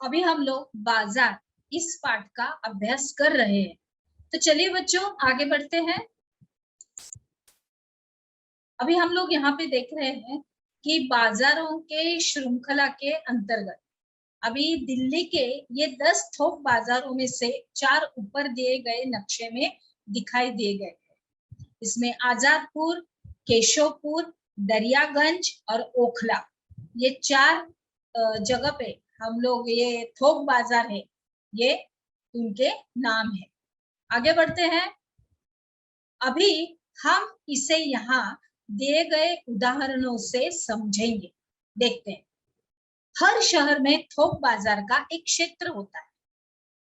अभी हम लोग बाजार इस पाठ का अभ्यास कर रहे हैं। तो चलिए बच्चों आगे बढ़ते हैं। अभी हम लोग यहाँ पे देख रहे हैं कि बाजारों के श्रृंखला के अंतर्गत अभी दिल्ली के ये 10 थोक बाजारों में से 4 ऊपर दिए गए नक्शे में दिखाई दिए गए हैं। इसमें आजादपुर, केशवपुर, दरियागंज और ओखला, ये 4 जगह पे हम लोग ये थोक बाजार है, ये उनके नाम है। आगे बढ़ते हैं। अभी हम इसे यहाँ दिए गए उदाहरणों से समझेंगे। देखते हैं। हर शहर में थोक बाजार का एक क्षेत्र होता है,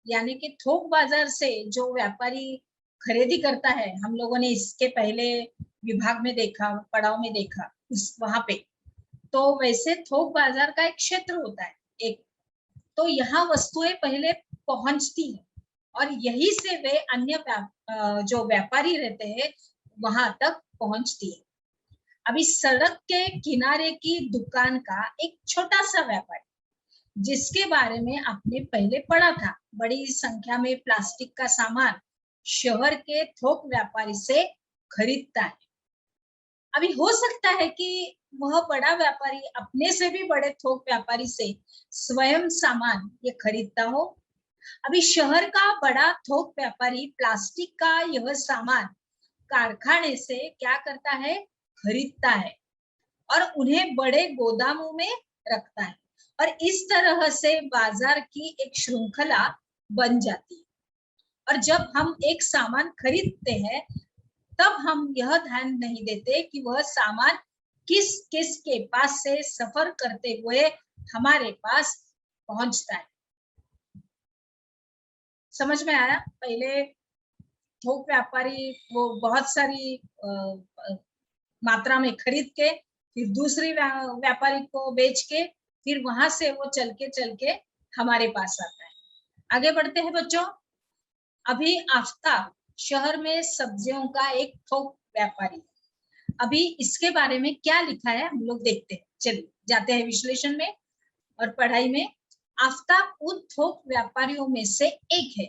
यानी कि थोक बाजार से जो व्यापारी खरीदी करता है, हम लोगों ने इसके पहले विभाग में देखा, पड़ाव में देखा उस वहां पे। तो वैसे थोक बाजार का एक क्षेत्र होता है एक, तो यहाँ वस्तुएं पहले पहुंचती है और यही से वे अन्य जो व्यापारी रहते हैं वहां तक पहुंचती है। अभी सड़क के किनारे की दुकान का एक छोटा सा व्यापारी, जिसके बारे में आपने पहले पढ़ा था, बड़ी संख्या में प्लास्टिक का सामान शहर के थोक व्यापारी से खरीदता है। अभी हो सकता है कि वह बड़ा व्यापारी अपने से भी बड़े थोक व्यापारी से स्वयं सामान ये खरीदता हो। अभी शहर का बड़ा थोक व्यापारी प्लास्टिक का यह सामान कारखाने से क्या करता है, खरीदता है और उन्हें बड़े गोदामों में रखता है और इस तरह से बाजार की एक श्रृंखला बन जाती है। और जब हम एक सामान खरीदते हैं तब हम यह ध्यान नहीं देते कि वह सामान किस किस के पास से सफर करते हुए हमारे पास पहुंचता है। समझ में आया? पहले थोक व्यापारी वो बहुत सारी मात्रा में खरीद के फिर दूसरी व्यापारी को बेच के फिर वहां से वो चल के हमारे पास आता है। आगे बढ़ते हैं बच्चों। अभी आफ्ताब शहर में सब्जियों का एक थोक व्यापारी। अभी इसके बारे में क्या लिखा है हम लोग देखते हैं। चलिए जाते हैं विश्लेषण में और पढ़ाई में। आफ्ताब उन थोक व्यापारियों में से एक है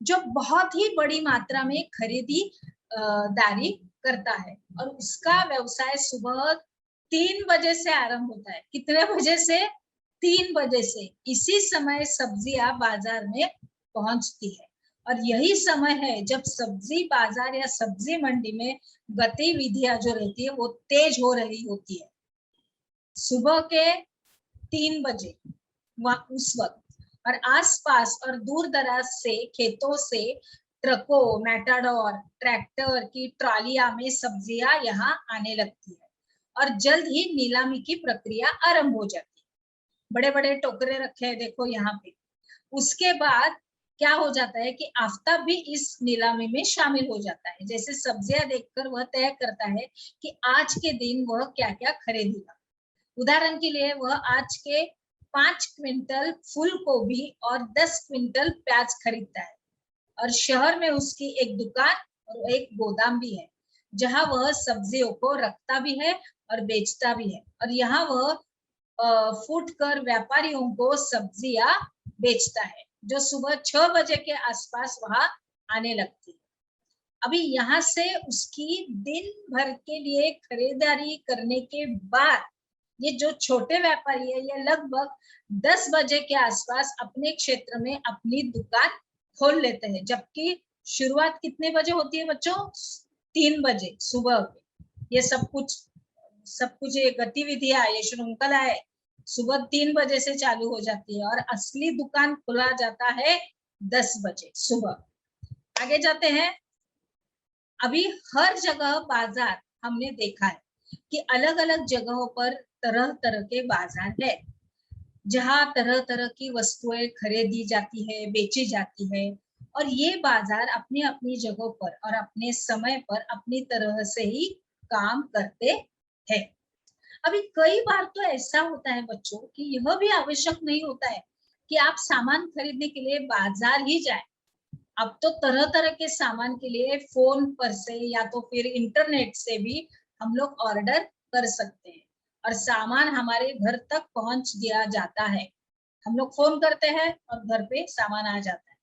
जो बहुत ही बड़ी मात्रा में खरीदी दारी करता है और उसका व्यवसाय सुबह 3 बजे से आरंभ होता है। कितने बजे से? 3 बजे से। इसी समय सब्जियां बाजार में पहुंचती है और यही समय है जब सब्जी बाजार या सब्जी मंडी में गतिविधियां जो रहती है वो तेज हो रही होती है। सुबह के 3 बजे उस वक्त और आसपास और दूर दराज से खेतों से ट्रकों, मैटाडोर, ट्रैक्टर की ट्रॉलियां में सब्जियां यहाँ आने लगती है और जल्द ही नीलामी की प्रक्रिया आरंभ हो जाती है। बड़े बड़े टोकरे रखे हैं देखो यहाँ पे। उसके बाद क्या हो जाता है कि आफ्ताब भी इस नीलामी में शामिल हो जाता है। जैसे सब्जियां देखकर वह तय करता है कि आज के दिन वह क्या क्या खरीदेगा। उदाहरण के लिए वह आज के 5 क्विंटल फूल गोभी और 10 क्विंटल प्याज खरीदता है और शहर में उसकी एक दुकान और एक गोदाम भी है जहां वह सब्जियों को रखता भी है और बेचता भी है और यहाँ वह फुटकर व्यापारियों को सब्जियां बेचता है जो सुबह 6 बजे के आसपास वहां आने लगती है। अभी यहाँ से उसकी दिन भर के लिए खरीदारी करने के बाद ये जो छोटे व्यापारी है ये लगभग 10 बजे के आसपास अपने क्षेत्र में अपनी दुकान खोल लेते हैं, जबकि शुरुआत कितने बजे होती है बच्चों? 3 बजे सुबह। ये सब कुछ ये गतिविधियां, ये श्रृंखला है सुबह 3 बजे से चालू हो जाती है और असली दुकान खुला जाता है 10 बजे सुबह। आगे जाते हैं। अभी हर जगह बाजार हमने देखा है कि अलग अलग जगहों पर तरह तरह के बाजार है जहां तरह तरह की वस्तुएं खरीदी जाती है, बेची जाती है और ये बाजार अपनी अपनी जगहों पर और अपने समय पर अपनी तरह से ही काम करते हैं। अभी कई बार तो ऐसा होता है बच्चों कि यह भी आवश्यक नहीं होता है कि आप सामान खरीदने के लिए बाजार ही जाएं। अब तो तरह तरह के सामान के लिए फोन पर से या तो फिर इंटरनेट से भी हम लोग ऑर्डर कर सकते हैं और सामान हमारे घर तक पहुंच दिया जाता है। हम लोग फोन करते हैं और घर पे सामान आ जाता है।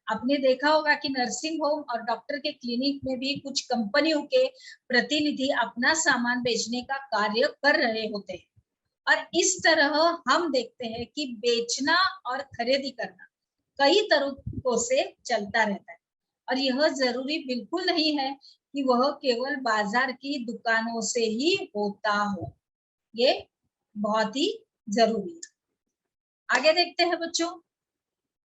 आपने देखा होगा कि नर्सिंग होम और डॉक्टर के क्लिनिक में भी कुछ कंपनियों के प्रतिनिधि अपना सामान बेचने का कार्य कर रहे होते हैं, और इस तरह हम देखते हैं कि बेचना और खरीदी करना कई तरीकों से चलता रहता है, और यह जरूरी बिल्कुल नहीं है कि वह केवल बाजार की दुकानों से ही होता हो। ये बहुत ही जरूरी है। आगे देखते हैं बच्चों।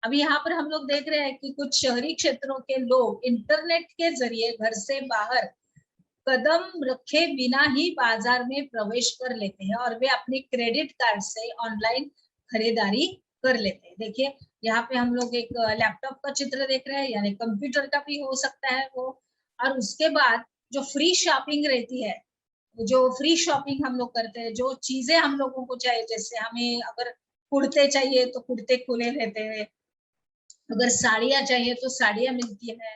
अभी यहाँ पर हम लोग देख रहे हैं कि कुछ शहरी क्षेत्रों के लोग इंटरनेट के जरिए घर से बाहर कदम रखे बिना ही बाजार में प्रवेश कर लेते हैं, और वे अपने क्रेडिट कार्ड से ऑनलाइन खरीदारी कर लेते हैं। देखिए यहाँ पे हम लोग एक लैपटॉप का चित्र देख रहे हैं, यानी कंप्यूटर का भी हो सकता है वो। और उसके बाद जो फ्री शॉपिंग रहती है, जो फ्री शॉपिंग हम लोग करते हैं, जो चीजें हम लोगों को चाहिए, जैसे हमें अगर कुर्ते चाहिए तो कुर्ते खुले रहते हैं, अगर साड़ियां चाहिए तो साड़ियां मिलती है।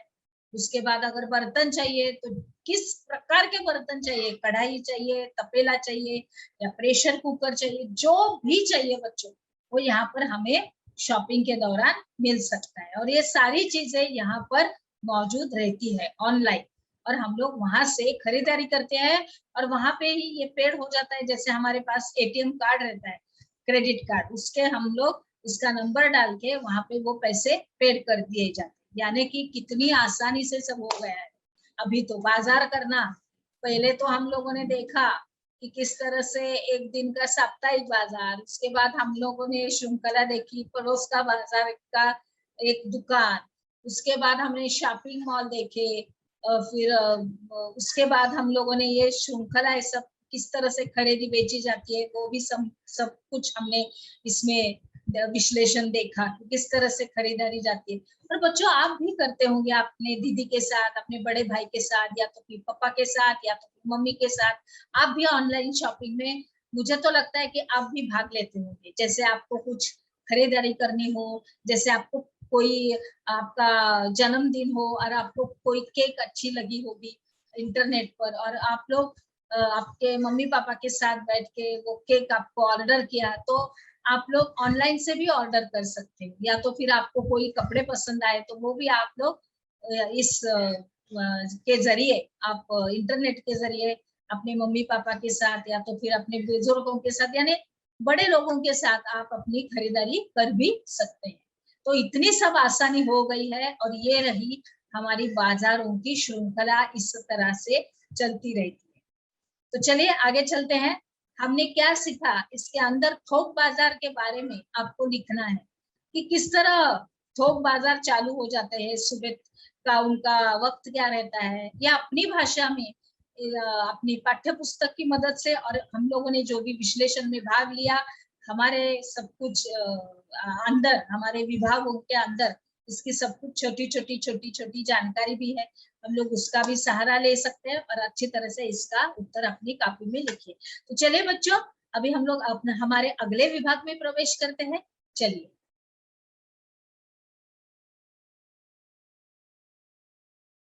उसके बाद अगर बर्तन चाहिए तो किस प्रकार के बर्तन चाहिए, कढ़ाई चाहिए, तपेला चाहिए या प्रेशर कुकर चाहिए, जो भी चाहिए बच्चों, वो यहाँ पर हमें शॉपिंग के दौरान मिल सकता है। और ये सारी चीजें यहाँ पर मौजूद रहती है ऑनलाइन, और हम लोग वहां से खरीदारी करते हैं, और वहां पे ही ये पेड हो जाता है। जैसे हमारे पास एटीएम कार्ड रहता है, क्रेडिट कार्ड, उसके हम लोग उसका नंबर डाल के वहां पे वो पैसे पेड कर दिए जाते हैं। यानी कि कितनी आसानी से सब हो गया है। अभी तो बाजार करना, पहले तो हम लोगों ने देखा कि किस तरह से एक दिन का साप्ताहिक बाजार, उसके बाद हम लोगों ने श्रृंखला देखी पड़ोस का बाजार का एक दुकान, उसके बाद हमने शॉपिंग मॉल देखे, फिर उसके बाद हम लोगों ने ये श्रृंखला है सब किस तरह से खरीदी बेची जाती है, वो भी सब कुछ हमने इसमें विश्लेषण देखा कि किस तरह से खरीदारी जाती है। और बच्चों आप भी करते होंगे अपने दीदी के साथ, अपने बड़े भाई के साथ, या तो फिर पापा के साथ, या तो फिर मम्मी के साथ। आप भी ऑनलाइन शॉपिंग में, मुझे तो लगता है कि आप भी भाग लेते होंगे। जैसे आपको कुछ खरीदारी करनी हो, जैसे आपको कोई आपका जन्मदिन हो और आपको कोई केक अच्छी लगी होगी इंटरनेट पर, और आप लोग आपके मम्मी पापा के साथ बैठ के वो केक आपको ऑर्डर किया, तो आप लोग ऑनलाइन से भी ऑर्डर कर सकते हो। या तो फिर आपको कोई कपड़े पसंद आए तो वो भी आप लोग इस के जरिए, आप इंटरनेट के जरिए अपने मम्मी पापा के साथ या तो फिर अपने बुजुर्गों के साथ, यानी बड़े लोगों के साथ आप अपनी खरीदारी कर भी सकते हैं। तो इतनी सब आसानी हो गई है, और ये रही हमारी बाजारों की श्रृंखला, इस तरह से चलती रहती है। तो चलिए आगे चलते हैं। हमने क्या सीखा, इसके अंदर थोक बाजार के बारे में आपको लिखना है कि किस तरह थोक बाजार चालू हो जाते हैं, सुबह का उनका वक्त क्या रहता है, या अपनी भाषा में अपनी पाठ्य पुस्तक की मदद से, और हम लोगों ने जो भी विश्लेषण में भाग लिया, हमारे सब कुछ अंदर, हमारे विभागों के अंदर इसकी सब कुछ छोटी छोटी जानकारी भी है, हम लोग उसका भी सहारा ले सकते हैं और अच्छी तरह से इसका उत्तर अपनी कॉपी में लिखिए। तो चलिए बच्चों, अभी हम लोग अपना हमारे अगले विभाग में प्रवेश करते हैं। चलिए।